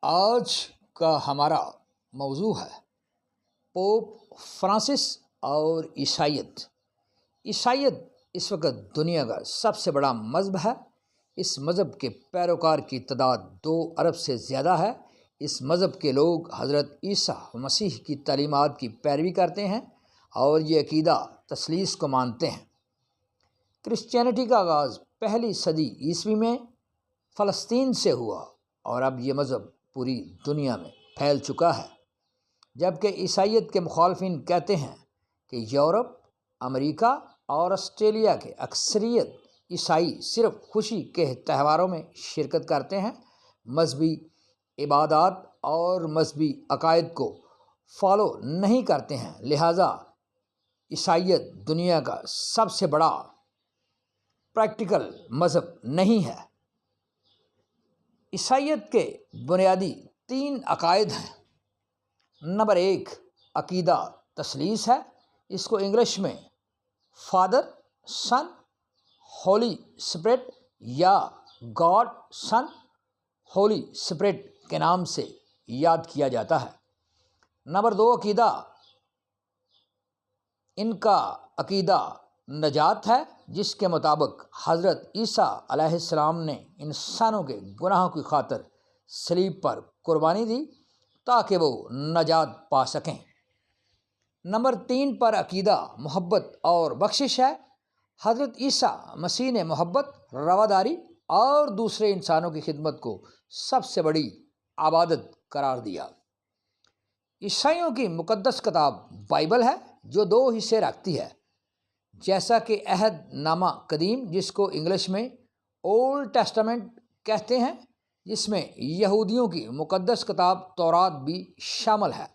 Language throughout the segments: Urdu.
آج کا ہمارا موضوع ہے پوپ فرانسس اور عیسائیت۔ عیسائیت اس وقت دنیا کا سب سے بڑا مذہب ہے۔ اس مذہب کے پیروکار کی تعداد 2 ارب سے زیادہ ہے۔ اس مذہب کے لوگ حضرت عیسیٰ مسیح کی تعلیمات کی پیروی کرتے ہیں اور یہ عقیدہ تثلیث کو مانتے ہیں۔ کرسچینٹی کا آغاز پہلی صدی عیسوی میں فلسطین سے ہوا اور اب یہ مذہب پوری دنیا میں پھیل چکا ہے، جبکہ عیسائیت کے مخالفین کہتے ہیں کہ یورپ، امریکہ اور آسٹریلیا کے اکثریت عیسائی صرف خوشی کے تہواروں میں شرکت کرتے ہیں، مذہبی عبادات اور مذہبی عقائد کو فالو نہیں کرتے ہیں، لہٰذا عیسائیت دنیا کا سب سے بڑا پریکٹیکل مذہب نہیں ہے۔ عیسائیت کے بنیادی 3 عقائد ہیں۔ نمبر 1 عقیدہ تثلیث ہے۔ اس کو انگلش میں فادر، سن، ہولی اسپرٹ یا گاڈ سن ہولی اسپرٹ کے نام سے یاد کیا جاتا ہے۔ نمبر 2 عقیدہ، ان کا عقیدہ نجات ہے، جس کے مطابق حضرت عیسیٰ علیہ السلام نے انسانوں کے گناہوں کی خاطر صلیب پر قربانی دی تاکہ وہ نجات پا سکیں۔ نمبر 3 پر عقیدہ محبت اور بخشش ہے۔ حضرت عیسیٰ مسیح نے محبت، رواداری اور دوسرے انسانوں کی خدمت کو سب سے بڑی عبادت قرار دیا۔ عیسائیوں کی مقدس کتاب بائبل ہے، جو 2 حصے رکھتی ہے، جیسا کہ عہد نامہ قدیم، جس کو انگلش میں اولڈ ٹیسٹامنٹ کہتے ہیں، جس میں یہودیوں کی مقدس کتاب تورات بھی شامل ہے۔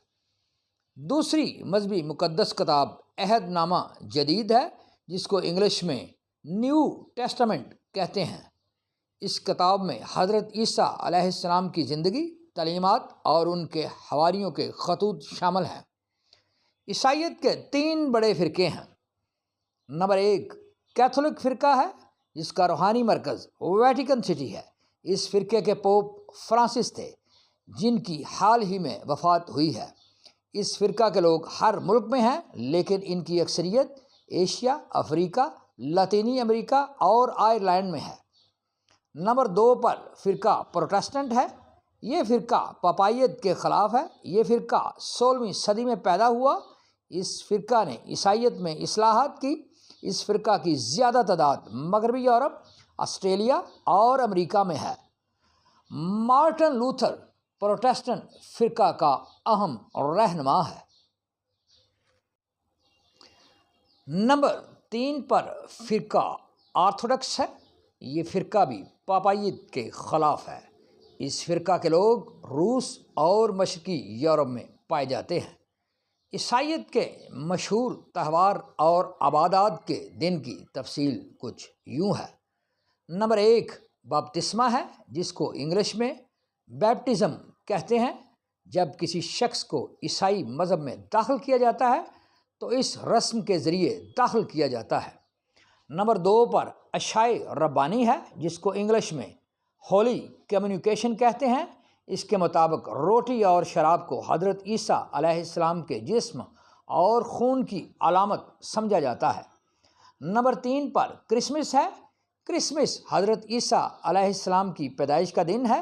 دوسری مذہبی مقدس کتاب عہد نامہ جدید ہے، جس کو انگلش میں نیو ٹیسٹامنٹ کہتے ہیں۔ اس کتاب میں حضرت عیسیٰ علیہ السلام کی زندگی، تعلیمات اور ان کے حواریوں کے خطوط شامل ہیں۔ عیسائیت کے 3 بڑے فرقے ہیں۔ نمبر 1 کیتھولک فرقہ ہے، جس کا روحانی مرکز ویٹیکن سٹی ہے۔ اس فرقے کے پوپ فرانسس تھے، جن کی حال ہی میں وفات ہوئی ہے۔ اس فرقہ کے لوگ ہر ملک میں ہیں، لیکن ان کی اکثریت ایشیا، افریقہ، لاطینی امریکہ اور آئرلینڈ میں ہے۔ نمبر 2 پر فرقہ پروٹسٹنٹ ہے۔ یہ فرقہ پاپائیت کے خلاف ہے۔ یہ فرقہ 16ویں صدی میں پیدا ہوا۔ اس فرقہ نے عیسائیت میں اصلاحات کی۔ اس فرقہ کی زیادہ تعداد مغربی یورپ، آسٹریلیا اور امریکہ میں ہے۔ مارٹن لوتھر پروٹسٹنٹ فرقہ کا اہم رہنما ہے۔ نمبر 3 پر فرقہ آرتھوڈکس ہے۔ یہ فرقہ بھی پاپائیت کے خلاف ہے۔ اس فرقہ کے لوگ روس اور مشرقی یورپ میں پائے جاتے ہیں۔ عیسائیت کے مشہور تہوار اور عبادات کے دن کی تفصیل کچھ یوں ہے۔ نمبر 1 بپتسمہ ہے، جس کو انگلش میں بیپٹزم کہتے ہیں۔ جب کسی شخص کو عیسائی مذہب میں داخل کیا جاتا ہے تو اس رسم کے ذریعے داخل کیا جاتا ہے۔ نمبر 2 پر عشائے ربانی ہے، جس کو انگلش میں ہولی کمیونیکیشن کہتے ہیں۔ اس کے مطابق روٹی اور شراب کو حضرت عیسیٰ علیہ السلام کے جسم اور خون کی علامت سمجھا جاتا ہے۔ نمبر 3 پر کرسمس ہے۔ کرسمس حضرت عیسیٰ علیہ السلام کی پیدائش کا دن ہے،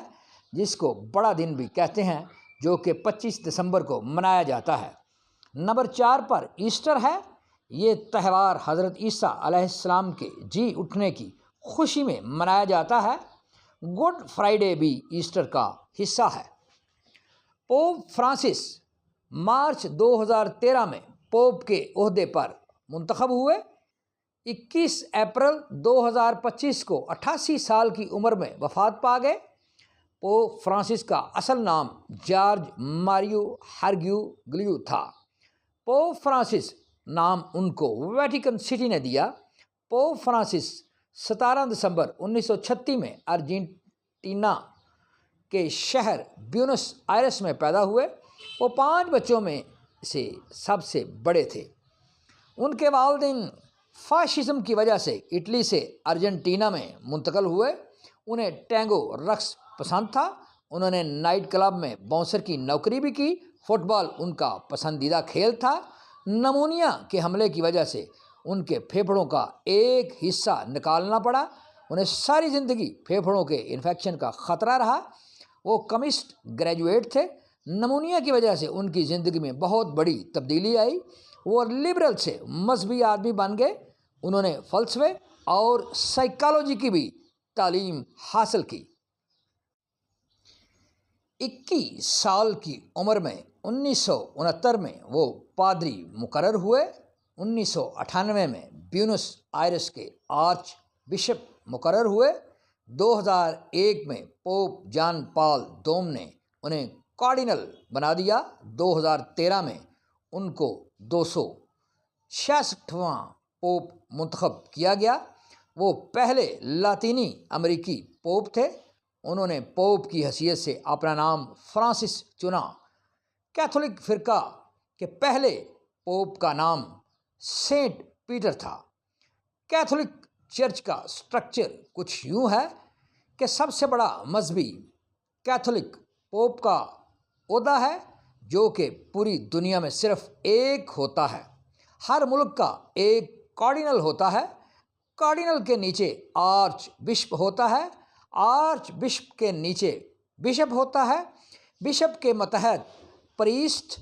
جس کو بڑا دن بھی کہتے ہیں، جو کہ 25 دسمبر کو منایا جاتا ہے۔ نمبر 4 پر ایسٹر ہے۔ یہ تہوار حضرت عیسیٰ علیہ السلام کے جی اٹھنے کی خوشی میں منایا جاتا ہے۔ گڈ فرائیڈے بھی ایسٹر کا حصہ ہے۔ پوپ فرانسس مارچ 2013 میں پوپ کے عہدے پر منتخب ہوئے۔ 21 اپریل 2025 کو 88 سال کی عمر میں وفات پا گئے۔ پوپ فرانسس کا اصل نام جارج ماریو ہرگیو گلیو تھا۔ پوپ فرانسس نام ان کو ویٹیکن سٹی نے دیا۔ پوپ فرانسس 17 دسمبر 1936 میں ارجنٹینا کے شہر بیونس آئرس میں پیدا ہوئے۔ وہ 5 بچوں میں سے سب سے بڑے تھے۔ ان کے والدین فاشزم کی وجہ سے اٹلی سے ارجنٹینا میں منتقل ہوئے۔ انہیں ٹینگو رقص پسند تھا۔ انہوں نے نائٹ کلب میں باؤنسر کی نوکری بھی کی۔ فٹ بال ان کا پسندیدہ کھیل تھا۔ نمونیا کے حملے کی وجہ سے ان کے پھیپھڑوں کا ایک حصہ نکالنا پڑا۔ انہیں ساری زندگی پھیپھڑوں کے انفیکشن کا خطرہ رہا۔ وہ کیمسٹ گریجویٹ تھے۔ نمونیا کی وجہ سے ان کی زندگی میں بہت بڑی تبدیلی آئی۔ وہ لبرل سے مذہبی آدمی بن گئے۔ انہوں نے فلسفے اور سائیکالوجی کی بھی تعلیم حاصل کی۔ 21 سال کی عمر میں 1969 میں وہ پادری مقرر ہوئے۔ 1998 میں بیونس آئرس کے آرچ بشپ مقرر ہوئے۔ 2001 میں پوپ جان پال دوم نے انہیں کارڈینل بنا دیا۔ 2013 میں ان کو 266واں پوپ منتخب کیا گیا۔ وہ پہلے لاطینی امریکی پوپ تھے۔ انہوں نے پوپ کی حیثیت سے اپنا نام فرانسس چنا۔ کیتھولک فرقہ کے پہلے پوپ کا نام سینٹ پیٹر تھا۔ کیتھولک چرچ کا سٹرکچر کچھ یوں ہے کہ سب سے بڑا مذہبی کیتھولک پوپ کا عہدہ ہے، جو کہ پوری دنیا میں صرف ایک ہوتا ہے۔ ہر ملک کا ایک کارڈینل ہوتا ہے۔ کارڈینل کے نیچے آرچ بشپ ہوتا ہے۔ آرچ بشپ کے نیچے بشپ ہوتا ہے۔ بشپ کے ماتحت پریسٹ،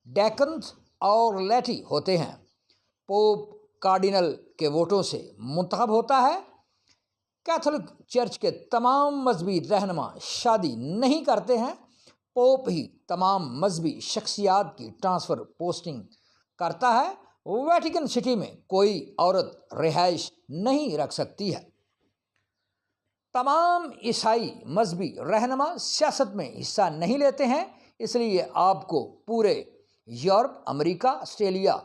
ڈیکنز اور لیٹی ہوتے ہیں۔ پوپ کارڈینل کے ووٹوں سے منتخب ہوتا ہے۔ کیتھولک چرچ کے تمام مذہبی رہنما شادی نہیں کرتے ہیں۔ پوپ ہی تمام مذہبی شخصیات کی ٹرانسفر پوسٹنگ کرتا ہے۔ ویٹیکن سٹی میں کوئی عورت رہائش نہیں رکھ سکتی ہے۔ تمام عیسائی مذہبی رہنما سیاست میں حصہ نہیں لیتے ہیں، اس لیے آپ کو پورے یورپ، امریکہ، آسٹریلیا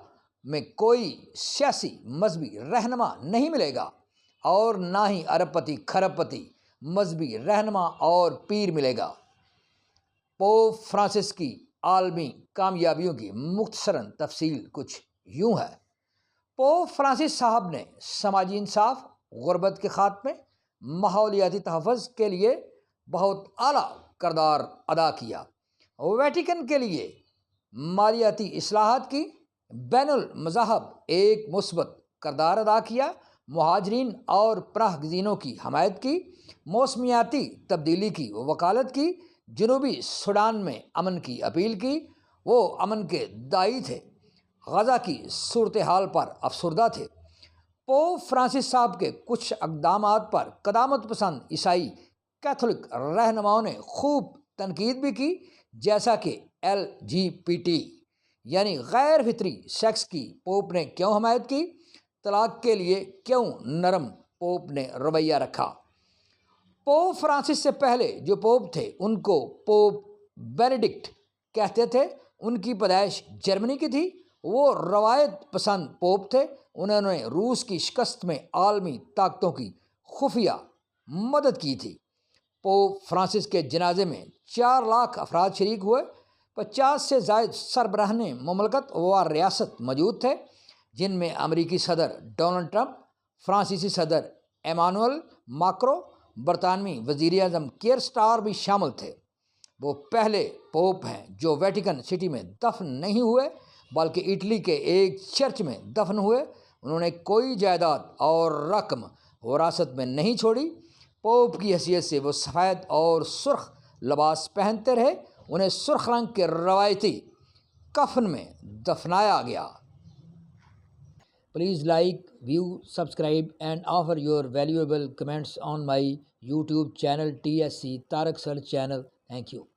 میں کوئی سیاسی مذہبی رہنما نہیں ملے گا، اور نہ ہی ارب پتی کھرب پتی مذہبی رہنما اور پیر ملے گا۔ پوپ فرانسس کی عالمی کامیابیوں کی مختصراً تفصیل کچھ یوں ہے۔ پوپ فرانسس صاحب نے سماجی انصاف، غربت کے خاتمے، ماحولیاتی تحفظ کے لیے بہت اعلیٰ کردار ادا کیا۔ ویٹیکن کے لیے مالیاتی اصلاحات کی، بین المذاہب ایک مثبت کردار ادا کیا، مہاجرین اور پناہ گزینوں کی حمایت کی، موسمیاتی تبدیلی کی وکالت کی، جنوبی سوڈان میں امن کی اپیل کی۔ وہ امن کے داعی تھے، غزہ کی صورتحال پر افسردہ تھے۔ پوپ فرانسس صاحب کے کچھ اقدامات پر قدامت پسند عیسائی کیتھولک رہنماؤں نے خوب تنقید بھی کی، جیسا کہ LGBT یعنی غیر فطری سیکس کی پوپ نے کیوں حمایت کی، طلاق کے لیے کیوں نرم پوپ نے رویہ رکھا۔ پوپ فرانسس سے پہلے جو پوپ تھے ان کو پوپ بینیڈکٹ کہتے تھے۔ ان کی پیدائش جرمنی کی تھی۔ وہ روایت پسند پوپ تھے۔ انہوں نے روس کی شکست میں عالمی طاقتوں کی خفیہ مدد کی تھی۔ پوپ فرانسس کے جنازے میں 4 لاکھ افراد شریک ہوئے۔ 50 سے زائد سربراہان مملکت و ریاست موجود تھے، جن میں امریکی صدر ڈونلڈ ٹرمپ، فرانسیسی صدر ایمانوئل ماکروں، برطانوی وزیر اعظم کیئر سٹار بھی شامل تھے۔ وہ پہلے پوپ ہیں جو ویٹیکن سٹی میں دفن نہیں ہوئے، بلکہ اٹلی کے ایک چرچ میں دفن ہوئے۔ انہوں نے کوئی جائیداد اور رقم وراثت میں نہیں چھوڑی۔ پوپ کی حیثیت سے وہ سفید اور سرخ لباس پہنتے رہے۔ انہیں سرخ رنگ کے روایتی کفن میں دفنایا گیا۔ Please like, view, subscribe and offer your valuable comments on my YouTube channel TSC Tarak Sir channel. Thank you.